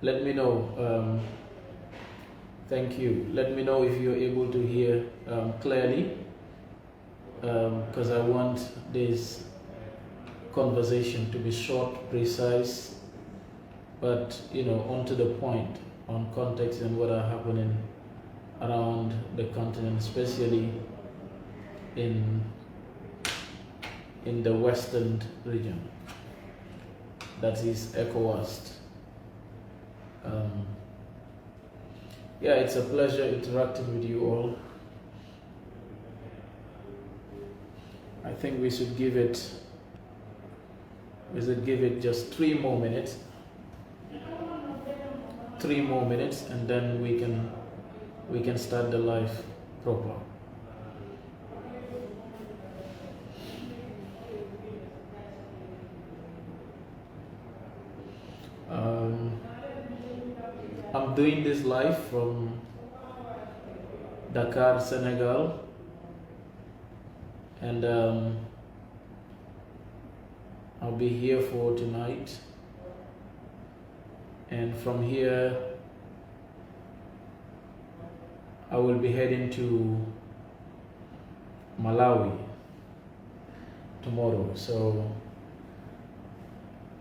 let me know. Thank you. Let me know if you're able to hear clearly, because I want this conversation to be short, precise, but onto the point, on context and what are happening around the continent, especially in the western region, that is ECOWAS. Yeah, it's a pleasure interacting with you all. I think we should give it just 3 more minutes. 3 more minutes, and then we can start the live proper. I'm doing this live from Dakar, Senegal, and I'll be here for tonight, and from here I will be heading to Malawi tomorrow. So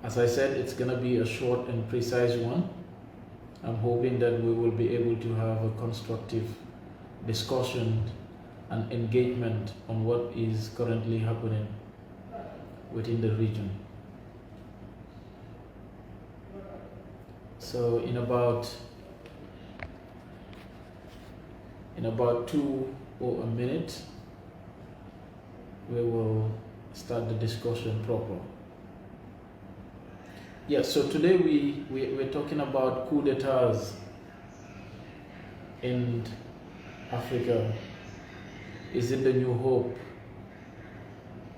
as I said, it's gonna be a short and precise one. I'm hoping that we will be able to have a constructive discussion and engagement on what is currently happening within the region. So in about 2 or a minute, we will start the discussion proper. Yeah, so today we're talking about coup d'etats in Africa. Is it the new hope?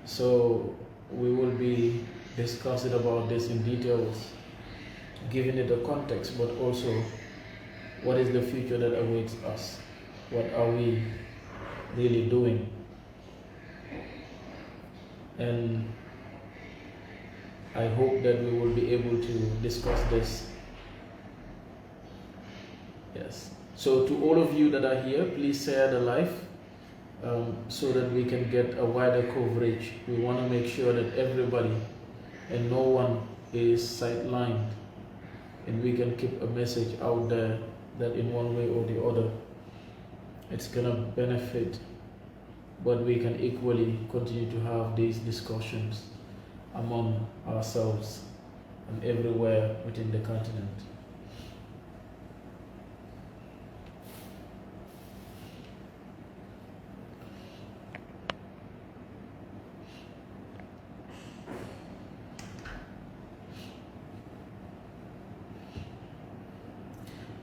So we will be discussing about this in details, giving it a context, but also what is the future that awaits us? What are we really doing? And I hope that we will be able to discuss this. Yes. So to all of you that are here, please share the live so that we can get a wider coverage. We want to make sure that everybody and no one is sidelined, and we can keep a message out there that in one way or the other it's gonna benefit, but we can equally continue to have these discussions among ourselves and everywhere within the continent.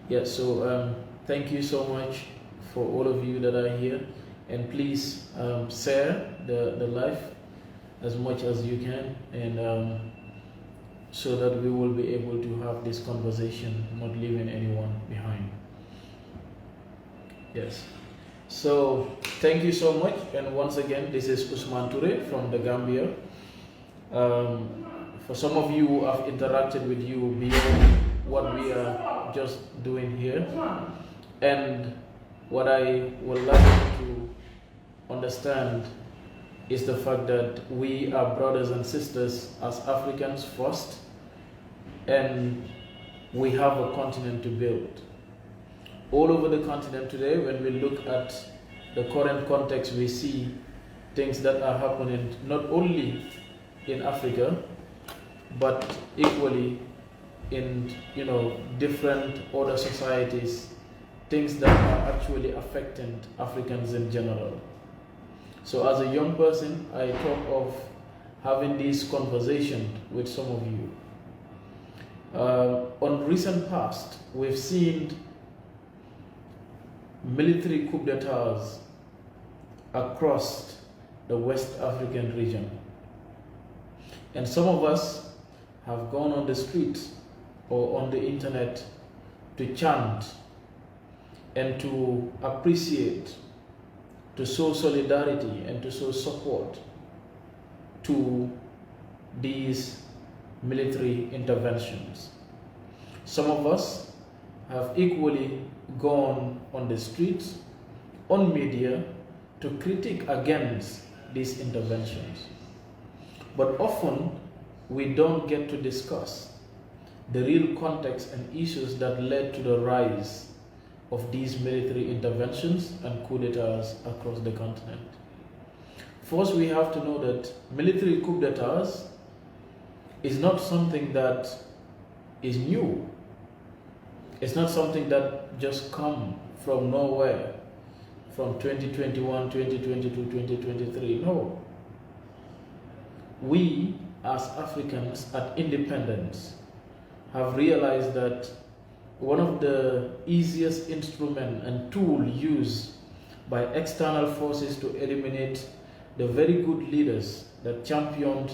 Yeah, so thank you so much for all of you that are here, and please share the live as much as you can, and so that we will be able to have this conversation, not leaving anyone behind. Yes. So thank you so much, and once again, this is Ousman Touray from the Gambia. For some of you who have interacted with you beyond what we are just doing here, and what I would like you to understand is the fact that we are brothers and sisters as Africans first, and we have a continent to build. All over the continent today, when we look at the current context, we see things that are happening not only in Africa, but equally in different other societies, things that are actually affecting Africans in general. So as a young person, I thought of having this conversation with some of you. On recent past, we've seen military coup d'etats across the West African region. And some of us have gone on the streets or on the internet to chant and to appreciate, to show solidarity and to show support to these military interventions. Some of us have equally gone on the streets, on media, to critique against these interventions. But often, we don't get to discuss the real context and issues that led to the rise of these military interventions and coup d'etats across the continent. First, we have to know that military coup d'etats is not something that is new. It's not something that just come from nowhere, from 2021, 2022, 2023. No. We, as Africans at independence, have realized that one of the easiest instrument and tool used by external forces to eliminate the very good leaders that championed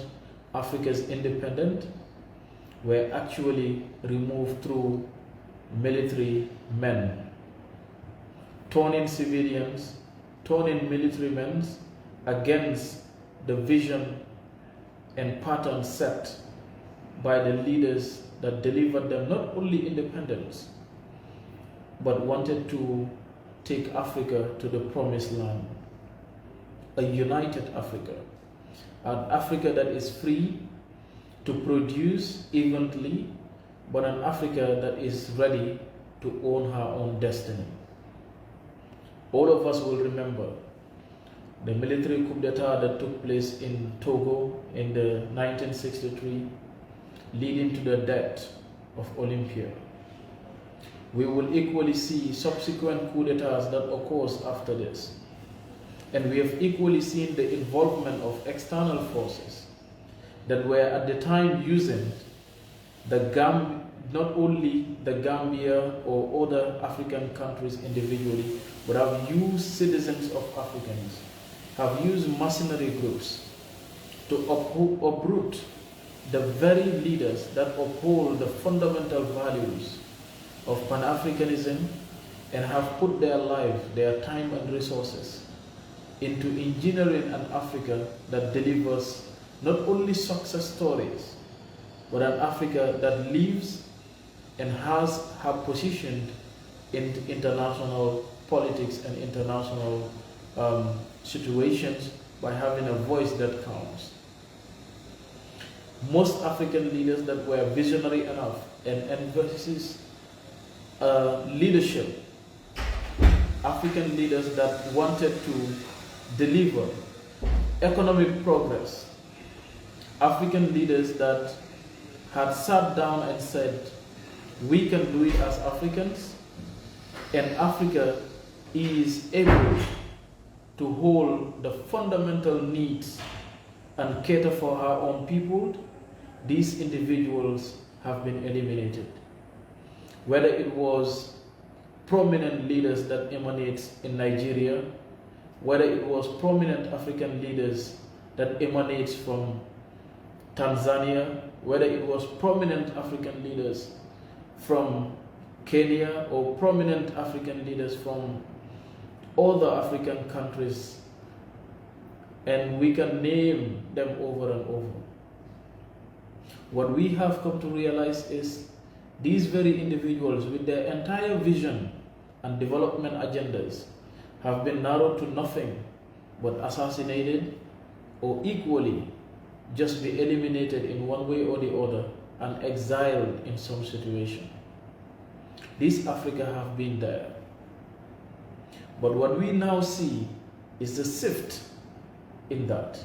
Africa's independence were actually removed through military men, turning civilians, turning military men against the vision and pattern set by the leaders that delivered them not only independence, but wanted to take Africa to the promised land, a united Africa, an Africa that is free to produce evenly, but an Africa that is ready to own her own destiny. All of us will remember the military coup d'etat that took place in Togo in the 1963, leading to the death of Olympia. We will equally see subsequent coup d'etats that occurs after this. And we have equally seen the involvement of external forces that were at the time using not only the Gambia or other African countries individually, but have used citizens of Africans, have used mercenary groups to uproot the very leaders that uphold the fundamental values of Pan-Africanism and have put their life, their time and resources into engineering an Africa that delivers not only success stories, but an Africa that lives and has her position in international politics and international situations by having a voice that counts. Most African leaders that were visionary enough and emphasizes leadership, African leaders that wanted to deliver economic progress, African leaders that had sat down and said, we can do it as Africans, and Africa is able to hold the fundamental needs and cater for her own people. These individuals have been eliminated. Whether it was prominent leaders that emanate in Nigeria, whether it was prominent African leaders that emanates from Tanzania, whether it was prominent African leaders from Kenya or prominent African leaders from other African countries, and we can name them over and over. What we have come to realize is these very individuals with their entire vision and development agendas have been narrowed to nothing but assassinated or equally just be eliminated in one way or the other and exiled in some situation. This Africa have been there. But what we now see is the shift in that.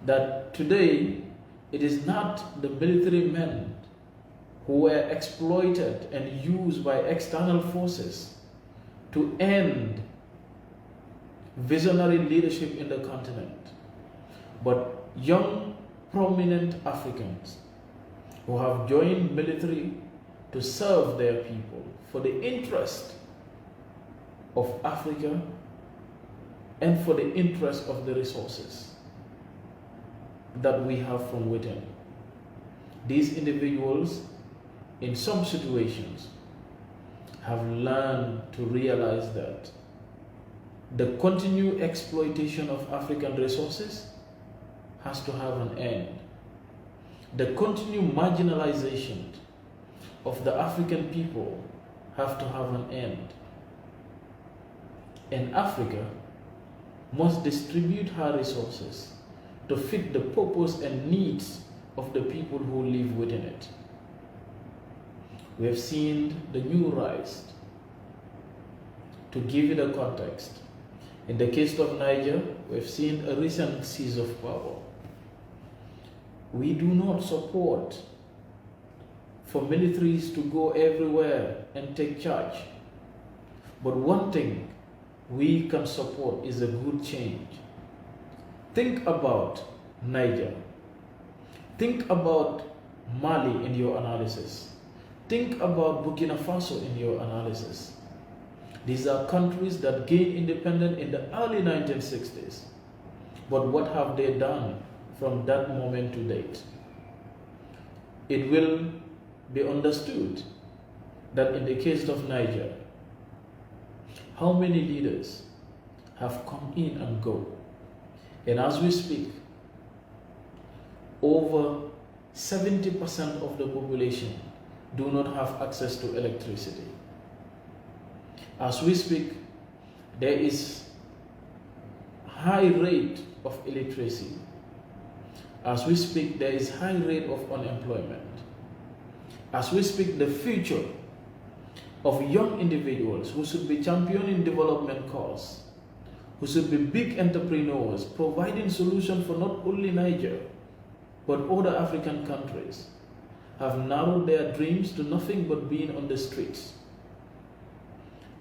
That today, it is not the military men who were exploited and used by external forces to end visionary leadership in the continent, but young, prominent Africans who have joined military to serve their people for the interest of Africa and for the interest of the resources that we have from within. These individuals, in some situations, have learned to realize that the continued exploitation of African resources has to have an end. The continued marginalization of the African people have to have an end. And Africa must distribute her resources to fit the purpose and needs of the people who live within it. We have seen the new rise. To give it a context, in the case of Niger, we've seen a recent seize of power. We do not support for militaries to go everywhere and take charge. But one thing we can support is a good change. Think about Niger. Think about Mali in your analysis. Think about Burkina Faso in your analysis. These are countries that gained independence in the early 1960s. But what have they done from that moment to date? It will be understood that in the case of Niger, how many leaders have come in and go? And as we speak, over 70% of the population do not have access to electricity. As we speak, there is high rate of illiteracy. As we speak, there is high rate of unemployment. As we speak, the future of young individuals who should be championing development cause, who should be big entrepreneurs, providing solutions for not only Niger, but other African countries, have narrowed their dreams to nothing but being on the streets.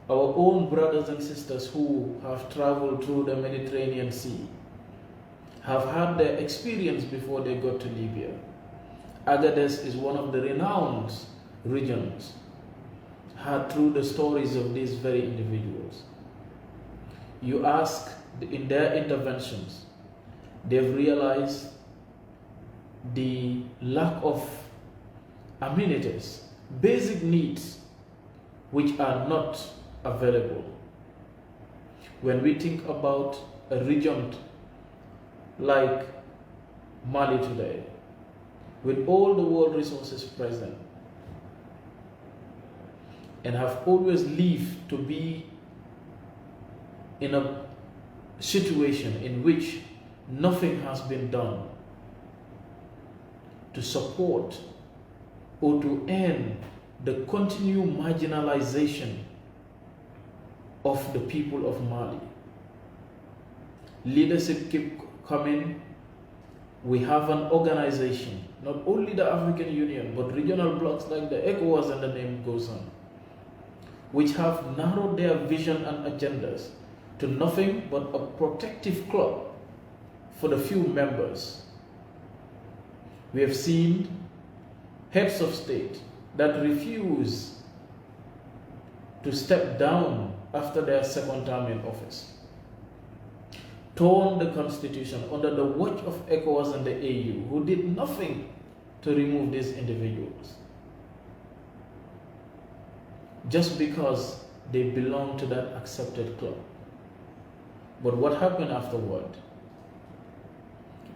Our own brothers and sisters who have traveled through the Mediterranean Sea have had their experience before they got to Libya. Agadez is one of the renowned regions, had through the stories of these very individuals. You ask, in their interventions, they've realized the lack of amenities, basic needs, which are not available. When we think about a region like Mali today, with all the world resources present, and have always lived to be in a situation in which nothing has been done to support or to end the continued marginalization of the people of Mali. Leadership keep coming. We have an organization, not only the African Union, but regional blocs like the ECOWAS, and the name goes on, which have narrowed their vision and agendas to nothing but a protective club for the few members. We have seen heads of state that refuse to step down after their second term in office, torn the constitution under the watch of ECOWAS and the AU, who did nothing to remove these individuals, just because they belong to that accepted club. But what happened afterward?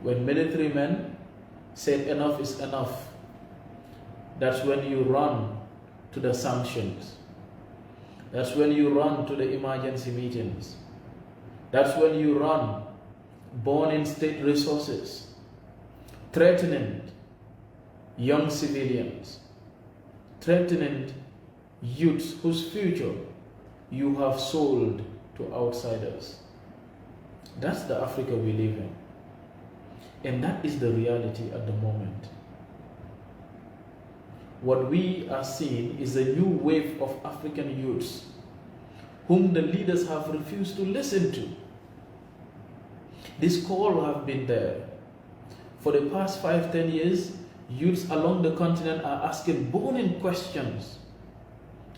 When military men said enough is enough, that's when you run to the sanctions. That's when you run to the emergency meetings. That's when you run, born in state resources, threatening young civilians, threatening youths whose future you have sold to outsiders. That's the Africa we live in. And that is the reality at the moment. What we are seeing is a new wave of African youths whom the leaders have refused to listen to. This call have been there. For the past 5-10 years, youths along the continent are asking burning questions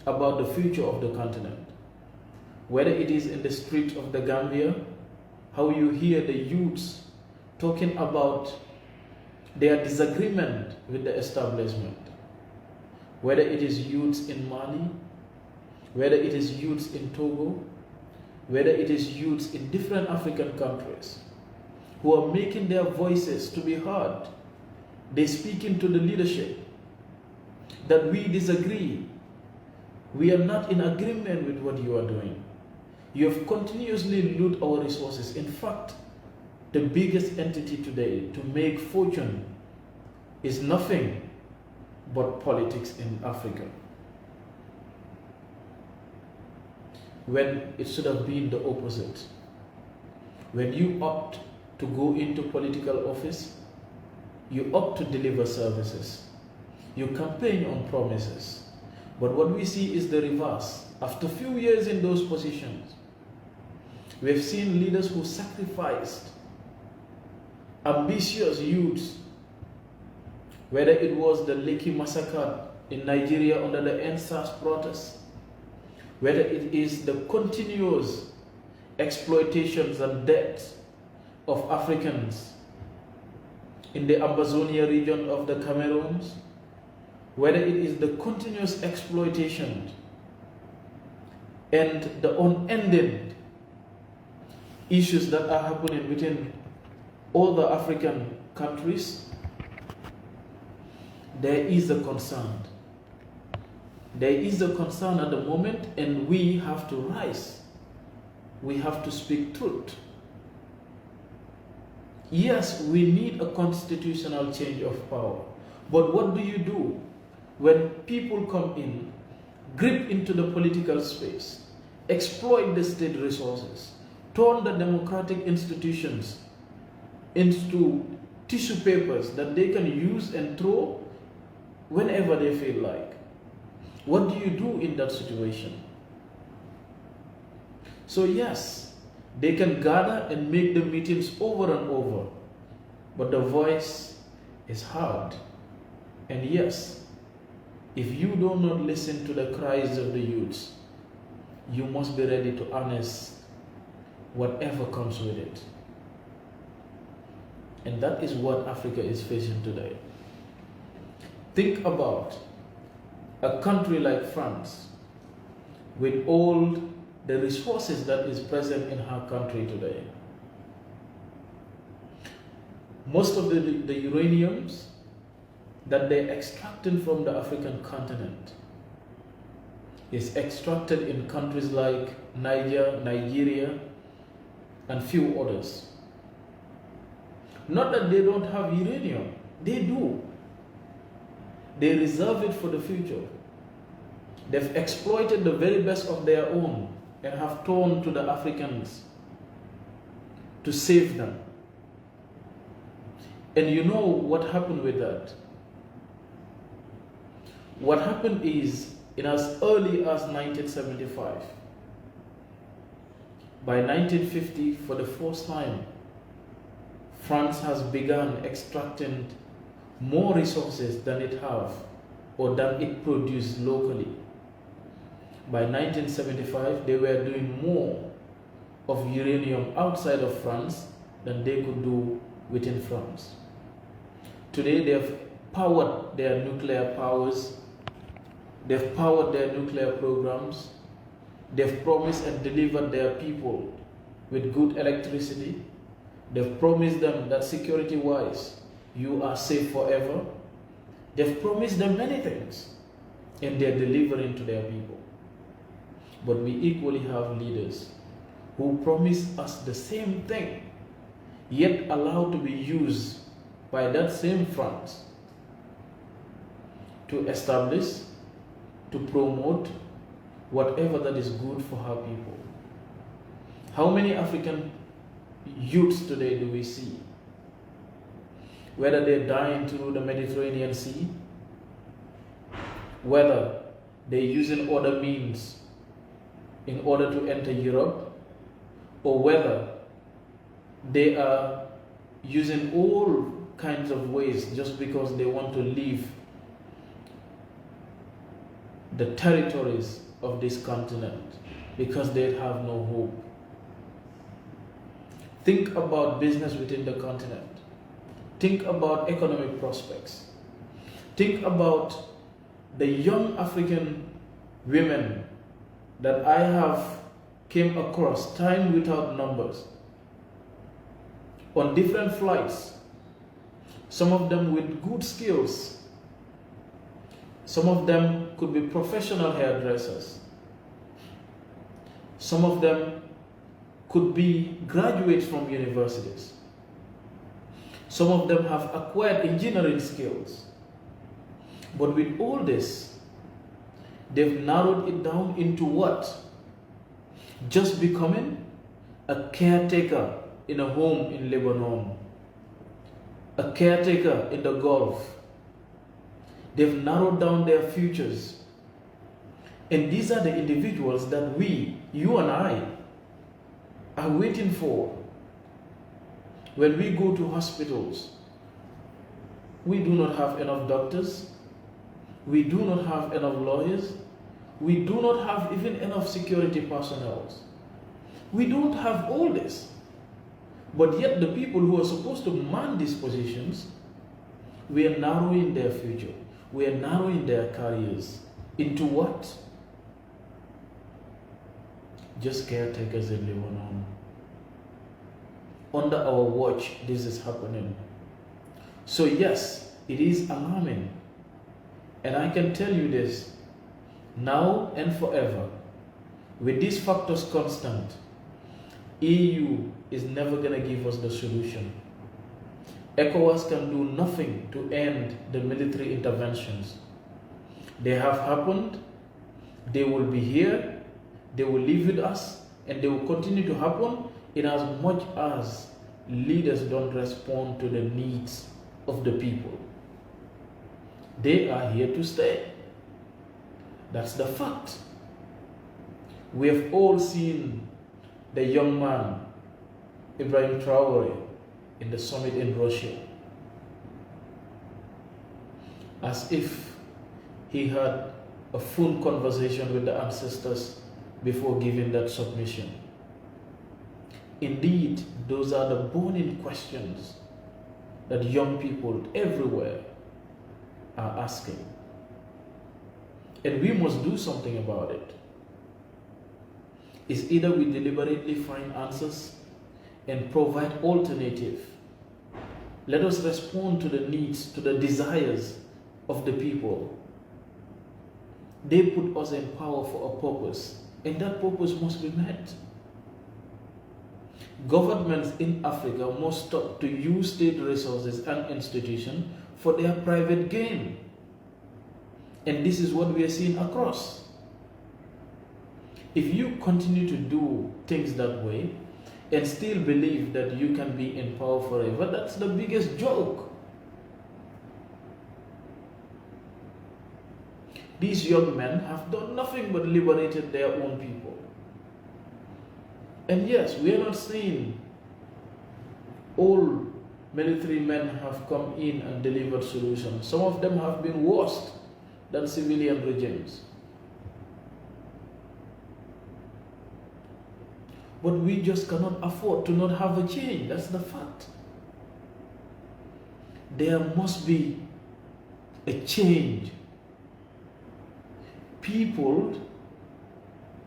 about the future of the continent. Whether it is in the streets of the Gambia, how you hear the youths talking about their disagreement with the establishment. Whether it is youths in Mali, whether it is youths in Togo, whether it is youths in different African countries who are making their voices to be heard. They speak into the leadership. that we disagree. We are not in agreement with what you are doing. You have continuously looted our resources. In fact, the biggest entity today to make fortune is nothing but politics in Africa, when it should have been the opposite. When you opt to go into political office, you opt to deliver services. You campaign on promises. But what we see is the reverse. After a few years in those positions, we have seen leaders who sacrificed ambitious youths, whether it was the Lekki massacre in Nigeria under the NSAS protests, whether it is the continuous exploitations and deaths of Africans in the Amazonia region of the Cameroons, whether it is the continuous exploitation and the unending issues that are happening within all the African countries, there is a concern. There is a concern at the moment, and we have to rise. We have to speak truth. Yes, we need a constitutional change of power. But what do you do when people come in, grip into the political space, exploit the state resources, turn the democratic institutions into tissue papers that they can use and throw whenever they feel like? What do you do in that situation? So yes, they can gather and make the meetings over and over, but the voice is hard. And yes, if you do not listen to the cries of the youths, you must be ready to harness whatever comes with it. And that is what Africa is facing today. Think about a country like France with all the resources that is present in her country today. Most of the uraniums that they're extracting from the African continent is extracted in countries like Niger, Nigeria, and few others. Not that they don't have uranium, they do. They reserve it for the future. They've exploited the very best of their own and have turned to the Africans to save them. And you know what happened with that? What happened is, in as early as 1975, by 1950, for the first time, France has begun extracting more resources than it have or than it produced locally. By 1975, they were doing more of uranium outside of France than they could do within France. Today, they have powered their nuclear powers, they've powered their nuclear programs, they've promised and delivered their people with good electricity, they've promised them that security-wise, you are safe forever. They've promised them many things, and they're delivering to their people. But we equally have leaders who promise us the same thing, yet allow to be used by that same France to establish, to promote whatever that is good for her people. How many African youths today do we see? Whether they're dying through the Mediterranean Sea, whether they're using other means in order to enter Europe, or whether they are using all kinds of ways just because they want to leave the territories of this continent because they have no hope. Think about business within the continent. Think about economic prospects. Think about the young African women that I have came across time without numbers on different flights, some of them with good skills, Some of them could be professional hairdressers. Some of them could be graduates from universities. Some of them have acquired engineering skills. But with all this, they've narrowed it down into what? Just becoming a caretaker in a home in Lebanon, a caretaker in the Gulf. They've narrowed down their futures. And these are the individuals that we, you and I, are waiting for. When we go to hospitals, we do not have enough doctors, we do not have enough lawyers, we do not have even enough security personnel. We don't have all this. But yet the people who are supposed to man these positions, we are narrowing their future. We are narrowing their careers. Into what? Just caretakers in Lebanon. Under our watch, this is happening. So yes, it is alarming. And I can tell you this, now and forever, with these factors constant, EU is never going to give us the solution. ECOWAS can do nothing to end the military interventions. They have happened, they will be here, they will live with us, and they will continue to happen in as much as leaders don't respond to the needs of the people. They are here to stay. That's the fact. We have all seen the young man, Ibrahim Touray, in the summit in Russia, as if he had a phone conversation with the ancestors before giving that submission. Indeed, those are the burning questions that young people everywhere are asking. And we must do something about it. It's either we deliberately find answers and provide alternative. Let us respond to the needs, to the desires of the people. They put us in power for a purpose, and that purpose must be met. Governments in Africa must stop to use state resources and institutions for their private gain. And this is what we are seeing across. If you continue to do things that way and still believe that you can be in power forever, that's the biggest joke. These young men have done nothing but liberated their own people. And yes, we are not saying all military men have come in and delivered solutions. Some of them have been worse than civilian regimes. But we just cannot afford to not have a change. That's the fact. There must be a change. People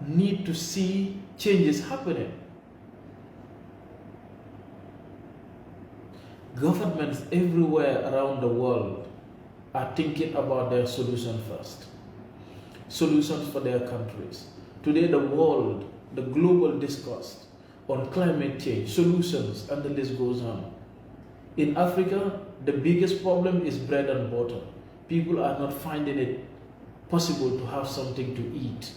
need to see changes happening. Governments everywhere around the world are thinking about their solution first. Solutions for their countries. Today the world, the global discourse on climate change, solutions, and the list goes on. In Africa, the biggest problem is bread and butter. People are not finding it possible to have something to eat.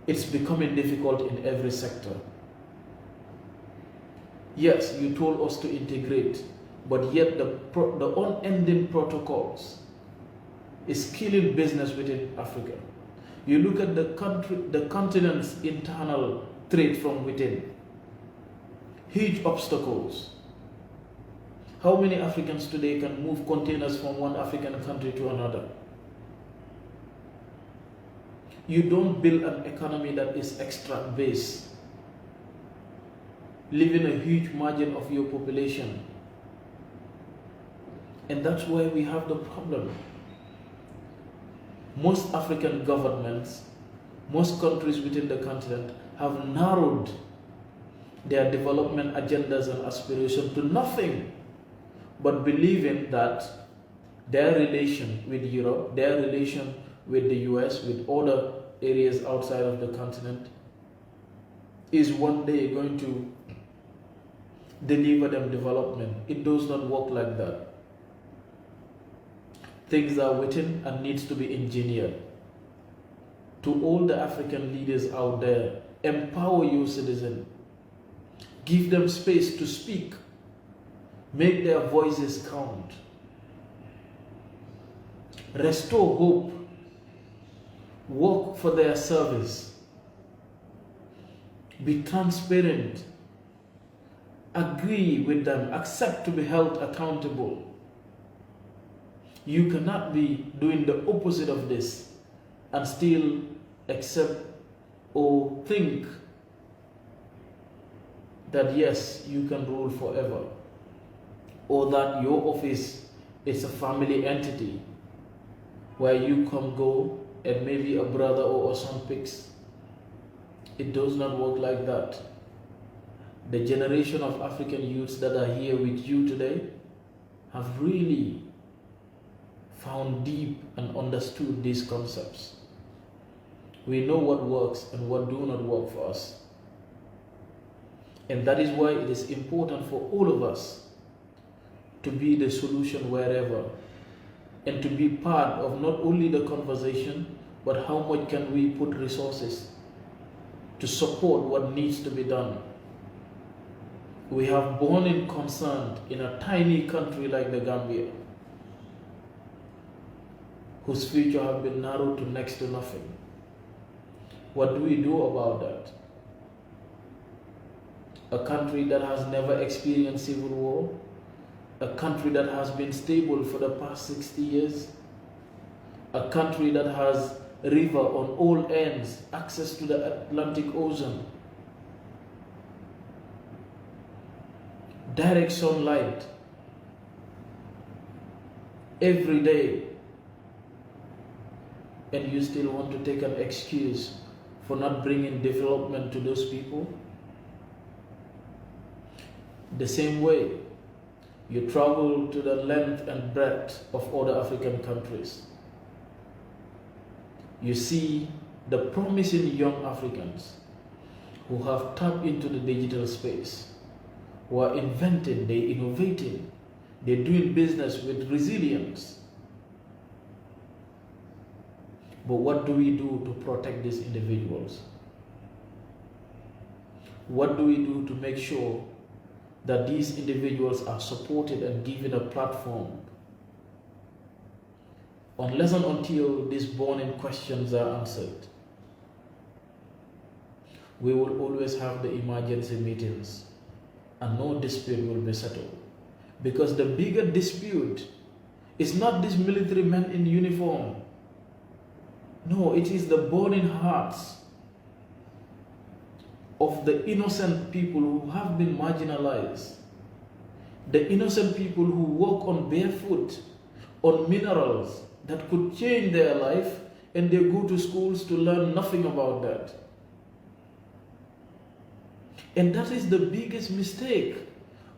It's becoming difficult in every sector. Yes, you told us to integrate, but yet the unending protocols is killing business within Africa. You look at the continent's internal trade from within. Huge obstacles. How many Africans today can move containers from one African country to another? You don't build an economy that is extract-based, leaving a huge margin of your population. And that's why we have the problem. Most African governments, most countries within the continent have narrowed their development agendas and aspirations to nothing but believing that their relation with Europe, their relation with the US, with other areas outside of the continent, is one day going to deliver them development. It does not work like that. Things are written and needs to be engineered. To all the African leaders out there, empower your citizens. Give them space to speak. Make their voices count. Restore hope. Work for their service. Be transparent. Agree with them. Accept to be held accountable. You cannot be doing the opposite of this and still accept or think that yes, you can rule forever, or that your office is a family entity where you come go and maybe a brother or a son picks. It does not work like that. The generation of African youths that are here with you today have really found deep and understood these concepts. We know what works and what do not work for us. And that is why it is important for all of us to be the solution wherever, and to be part of not only the conversation, but how much can we put resources to support what needs to be done. We have born in concerned in a tiny country like the Gambia, whose future have been narrowed to next to nothing. What do we do about that? A country that has never experienced civil war, a country that has been stable for the past 60 years, a country that has a river on all ends, access to the Atlantic Ocean, direct sunlight every day, and you still want to take an excuse for not bringing development to those people? The same way, you travel to the length and breadth of other African countries. You see the promising young Africans who have tapped into the digital space, who are inventing, they're innovating, they're doing business with resilience. But what do we do to protect these individuals? What do we do to make sure that these individuals are supported and given a platform? Unless and until these burning questions are answered, we will always have the emergency meetings and no dispute will be settled. Because the bigger dispute is not these military men in uniform. No, it is the burning hearts of the innocent people who have been marginalized, the innocent people who walk on barefoot on minerals that could change their life, and they go to schools to learn nothing about that. And that is the biggest mistake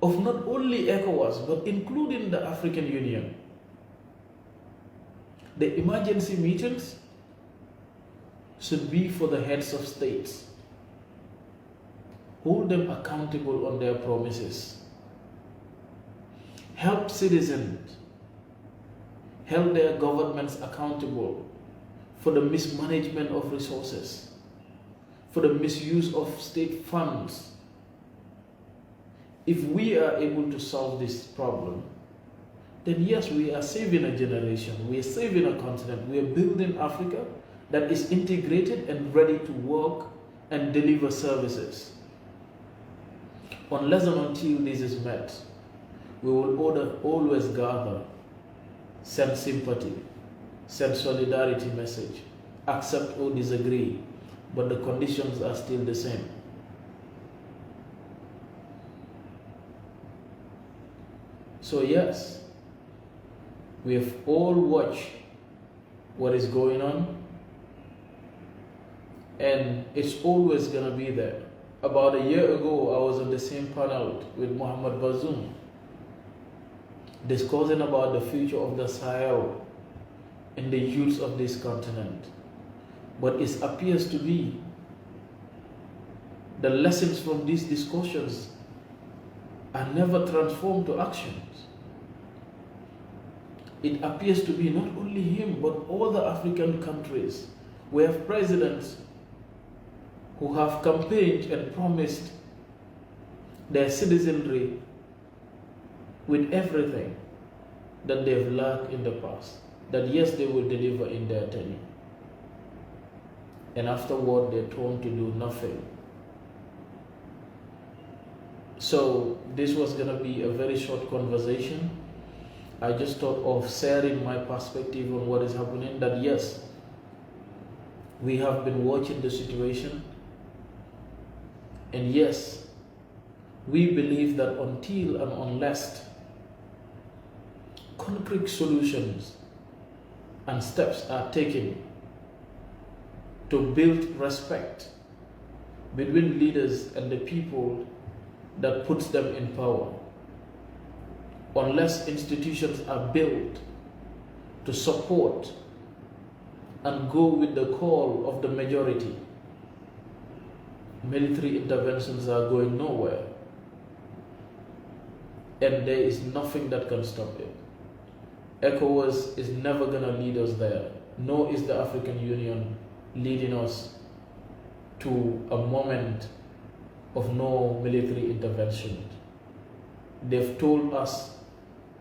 of not only ECOWAS, but including the African Union. The emergency meetings should be for the heads of states. Hold them accountable on their promises. Help citizens. Hold their governments accountable for the mismanagement of resources, for the misuse of state funds. If we are able to solve this problem, then yes, we are saving a generation, we are saving a continent, we are building Africa that is integrated and ready to work and deliver services. Unless and until this is met, we will always gather, send sympathy, send solidarity message, accept or disagree, but the conditions are still the same. So yes, we have all watched what is going on, and it's always going to be there. About a year ago, I was on the same panel with Mohamed Bazoum, discussing about the future of the Sahel and the youths of this continent. But it appears to be the lessons from these discussions are never transformed to actions. It appears to be not only him, but all the African countries. We have presidents who have campaigned and promised their citizenry with everything that they've lacked in the past, that yes, they will deliver in their tenure. And afterward, they're told to do nothing. So this was going to be a very short conversation. I just thought of sharing my perspective on what is happening, that yes, we have been watching the situation, and yes, we believe that until and unless concrete solutions and steps are taken to build respect between leaders and the people that puts them in power, unless institutions are built to support and go with the call of the majority, military interventions are going nowhere, and there is nothing that can stop it. ECOWAS is never going to lead us there, nor is the African Union leading us to a moment of no military intervention. They've told us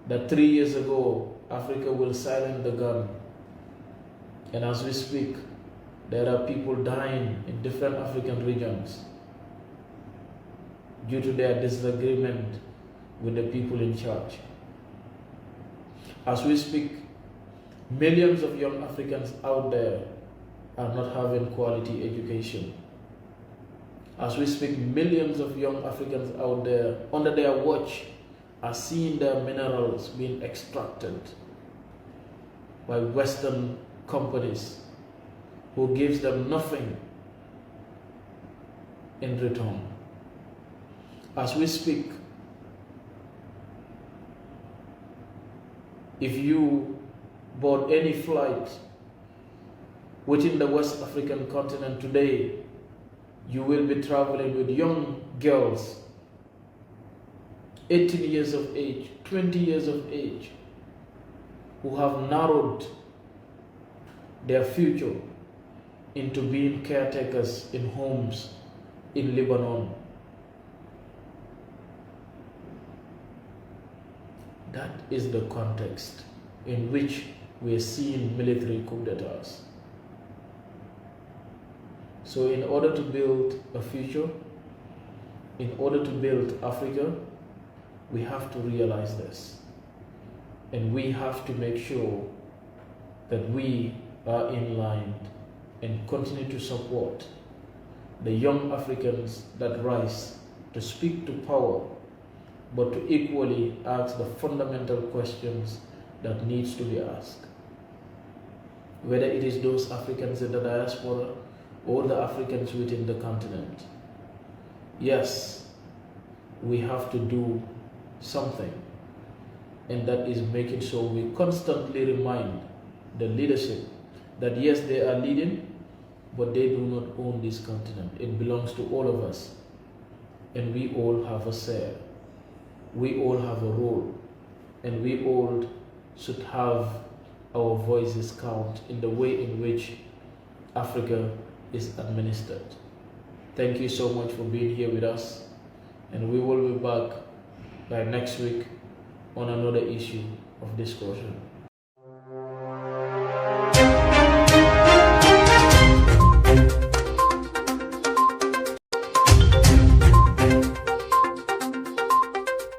that 3 years ago, Africa will silence the gun. And as we speak, there are people dying in different African regions due to their disagreement with the people in charge. As we speak, millions of young Africans out there are not having quality education. As we speak, millions of young Africans out there, under their watch, are seeing their minerals being extracted by Western companies who gives them nothing in return. As we speak, if you board any flight within the West African continent today, you will be traveling with young girls, 18 years of age, 20 years of age, who have narrowed their future into being caretakers in homes in Lebanon. That is the context in which we are seeing military coup d'etats. So in order to build a future, in order to build Africa, we have to realize this. And we have to make sure that we are in line and continue to support the young Africans that rise to speak to power, but to equally ask the fundamental questions that needs to be asked. Whether it is those Africans in the diaspora or the Africans within the continent. Yes, we have to do something, and that is making sure we constantly remind the leadership that yes, they are leading, but they do not own this continent. It belongs to all of us, and we all have a share. We all have a role, and we all should have our voices count in the way in which Africa is administered. Thank you so much for being here with us, and we will be back by next week on another issue of discussion.